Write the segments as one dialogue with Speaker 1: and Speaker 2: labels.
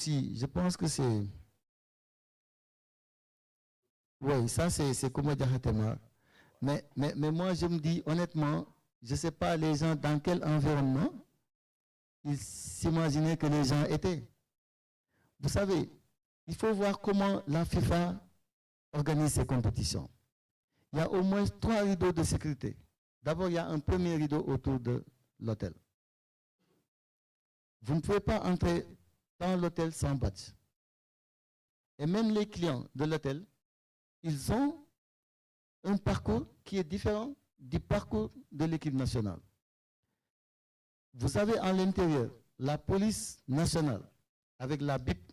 Speaker 1: Si, je pense que c'est... Oui, ça c'est Kouma Diakhaté. Mais moi, je me dis honnêtement, je ne sais pas les gens dans quel environnement ils s'imaginaient que les gens étaient. Vous savez, il faut voir comment la FIFA organise ses compétitions. Il y a au moins 3 rideaux de sécurité. D'abord, il y a un premier rideau autour de l'hôtel. Vous ne pouvez pas entrer dans l'hôtel sans badge. Et même les clients de l'hôtel, ils ont un parcours qui est différent du parcours de l'équipe nationale. Vous avez en l'intérieur la police nationale avec la BIP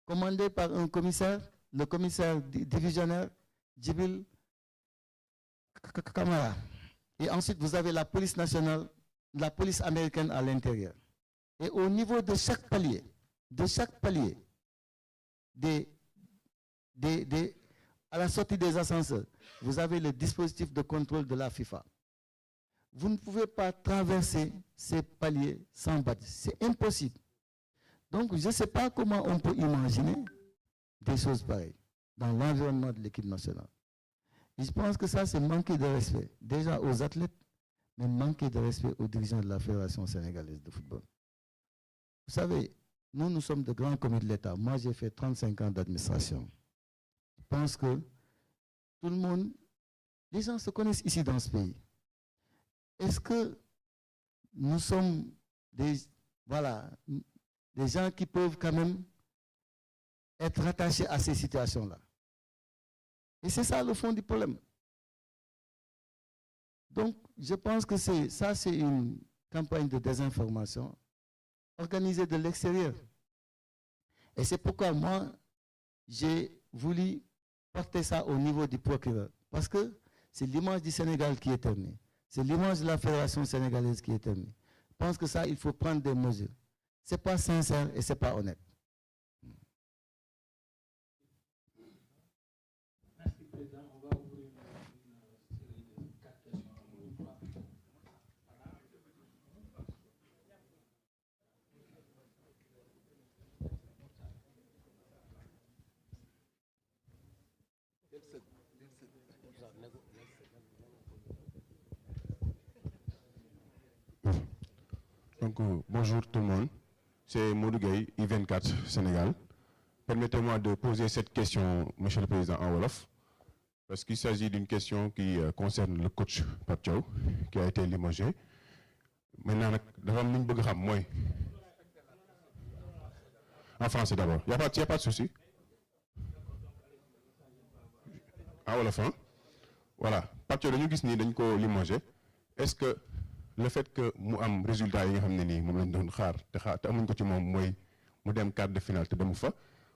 Speaker 1: commandée par un commissaire, le commissaire divisionnaire Djibril Kamara. Et ensuite, vous avez la police nationale, la police américaine à l'intérieur. Et au niveau de chaque palier, à la sortie des ascenseurs, vous avez le dispositif de contrôle de la FIFA. Vous ne pouvez pas traverser ces paliers sans badge. C'est impossible. Donc, je ne sais pas comment on peut imaginer des choses pareilles dans l'environnement de l'équipe nationale. Et je pense que ça, c'est manquer de respect, déjà aux athlètes, mais manquer de respect aux dirigeants de la Fédération sénégalaise de football. Vous savez, nous sommes de grands commis de l'État. Moi, j'ai fait 35 ans d'administration. Je pense que tout le monde, les gens se connaissent ici dans ce pays. Est-ce que nous sommes des gens qui peuvent quand même être rattachés à ces situations-là? Et c'est ça le fond du problème. Donc, je pense que c'est une campagne de désinformation organisée de l'extérieur. Et c'est pourquoi moi, j'ai voulu porter ça au niveau du procureur. Parce que c'est l'image du Sénégal qui est terminée. C'est l'image de la Fédération sénégalaise qui est terminée. Je pense que ça, il faut prendre des mesures. Ce n'est pas sincère et ce n'est pas honnête.
Speaker 2: Merci, Président. On va ouvrir une série de 4 questions.
Speaker 3: Donc, bonjour tout le monde, c'est Modou Gueye, I24 Sénégal. Permettez-moi de poser cette question, Monsieur le Président, en Wolof, parce qu'il s'agit d'une question qui concerne le coach Pape Thiaw, qui a été limogé. Maintenant, en français d'abord, il n'y a pas de souci. En Wolof, hein? Voilà, Pape Thiaw, nous avons limogé. Est-ce que le fait que mu am résultat yi nga xamné ni mom lañ doon xaar te amuñ ko ci mom moy mu dem quart de finale te demu fa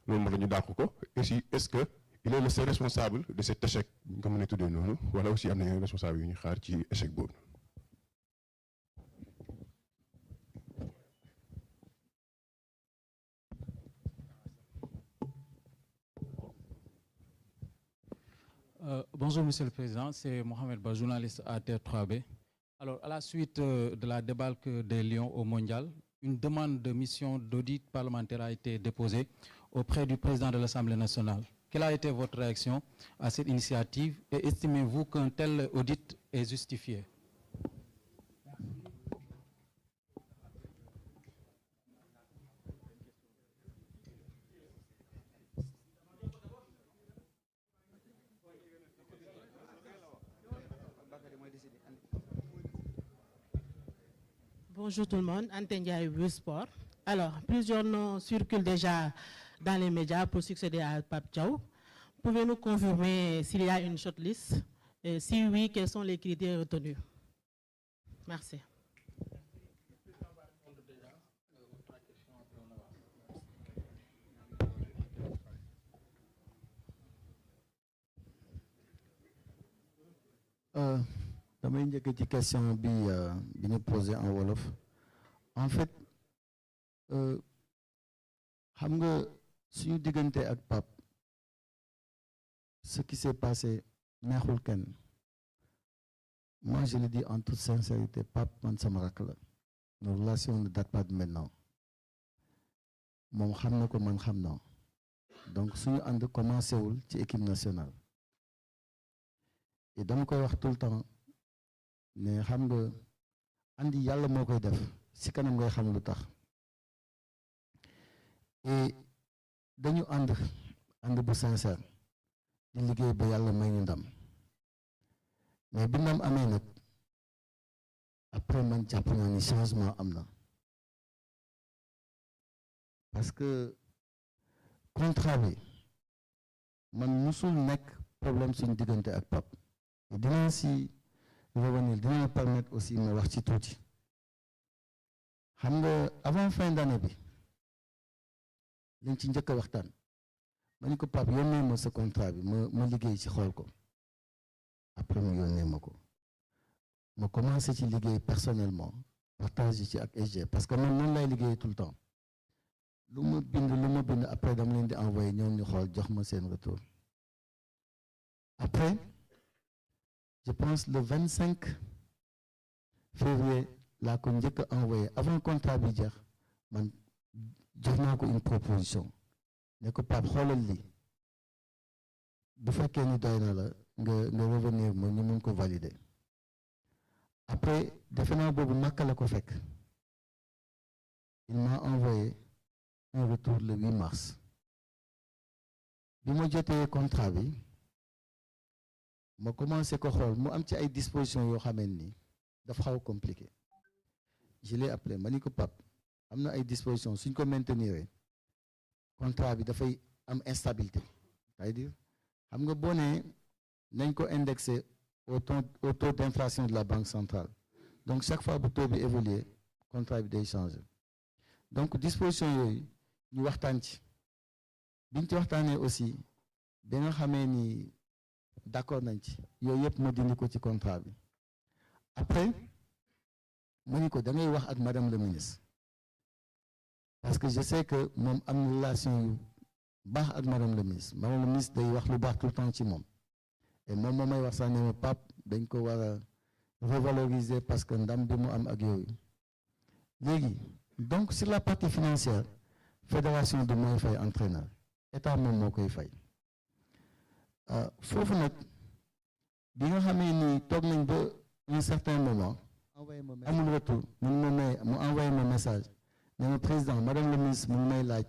Speaker 3: loolu mo lañu dakk ko et si est-ce que il est le seul responsable de cet échec nga mëne tuddé nonu wala aussi am na responsable yu ñu xaar ci échec boobu.
Speaker 2: Bonjour Monsieur le Président, c'est Mohamed Ba, journaliste à TR3B. Alors, à la suite de la débarque des Lions au Mondial, une demande de mission d'audit parlementaire a été déposée auprès du président de l'Assemblée nationale. Quelle a été votre réaction à cette initiative et estimez-vous qu'un tel audit est justifié?
Speaker 4: Bonjour tout le monde, Antendia et Sport. Alors, plusieurs noms circulent déjà dans les médias pour succéder à Pape Thiaw. Pouvez-nous confirmer s'il y a une shortlist? Et si oui, quels sont les critères retenus? Merci.
Speaker 1: Damay njëkk ci question bi ñu posé en wolof en fait xam nga suñu diggante ak Pape ce qui s'est passé neexul kenn moi je le dis en toute sincérité Pape man sama rakk la nos relations ne datent pas de maintenant moom xam na ko man xam naa donc suñu ànd commencé wul ci équipe nationale et dama koy wax tout le temps ne xam nga andi yàlla moo koy def si kanam ngay xam lu tax et dañu ànd bu sincère di liggéey ba yàlla may ñu ndam mais bi ndam amee nag après man jàpp naa ni changement am na parce que contrat bi man musul nekk problème suñu diggante ak Pape dinaa si revenir dina permettre aussi ma wax ci tuuti xam nga avant fin d'année bi liñ ci njëkk a waxtaan ma ni ko Pape yónnee ma sa contrat bi ma liggéey ci xool ko après mu yónnee ma ko ma commencé ci liggéey personnellement partage ci ak SG parce que man noonu lay liggéey tout le temps lu ma bind après dama leen di envoyé ñoom ñu xool jox ma seen retour après je pense le 25 février laa ko njëkk a envoyé avant contrat bi jeex man jox naa ko une proposition ne ko Pape xoolal lii bu fekkee ni doy na la nga revenir ma ñu mun ko valider après defe naa boobu naka la ko fekk il m'a envoyé un retour le 8 mars bi ma jotee contrat bi ma commencé ko xool mu am ci ay dispositions yoo xamee ni dafa xaw compliqué je l'ai appelé ma ni ko Pape am na ay dispositions suñ ko maintenir contrat bi dafay am instabilité c'est-à-dire xam nga boo nee nañ ko indexé au taux d'inflation de la banque centrale donc chaque fois bu taux bi évoluer contrat bi day changer donc disposition yooyu ñu waxtaan ci biñ ci waxtaanee aussi ba nga xamee ni d'accord nañ ci yooyu yëpp ma dindi ko ci contrat bi après mu ni ko da ngay wax ak madame le ministre parce que je sais que moom am na relation yu baax ak madame le ministre day wax lu baax tout le temps ci moom et moom moo may wax sax ne ma Pape dañ ko war a revaloriser parce que ndam bi mu am ak yooyu léegi donc sur la partie financière fédération du mooy fay entraîneur état moom moo koy fay foofu nag bi nga xamee ni toog nañ ba un certain moment amul retour mu envoyé ma message ne ma président madame le ministre mu ngi may laaj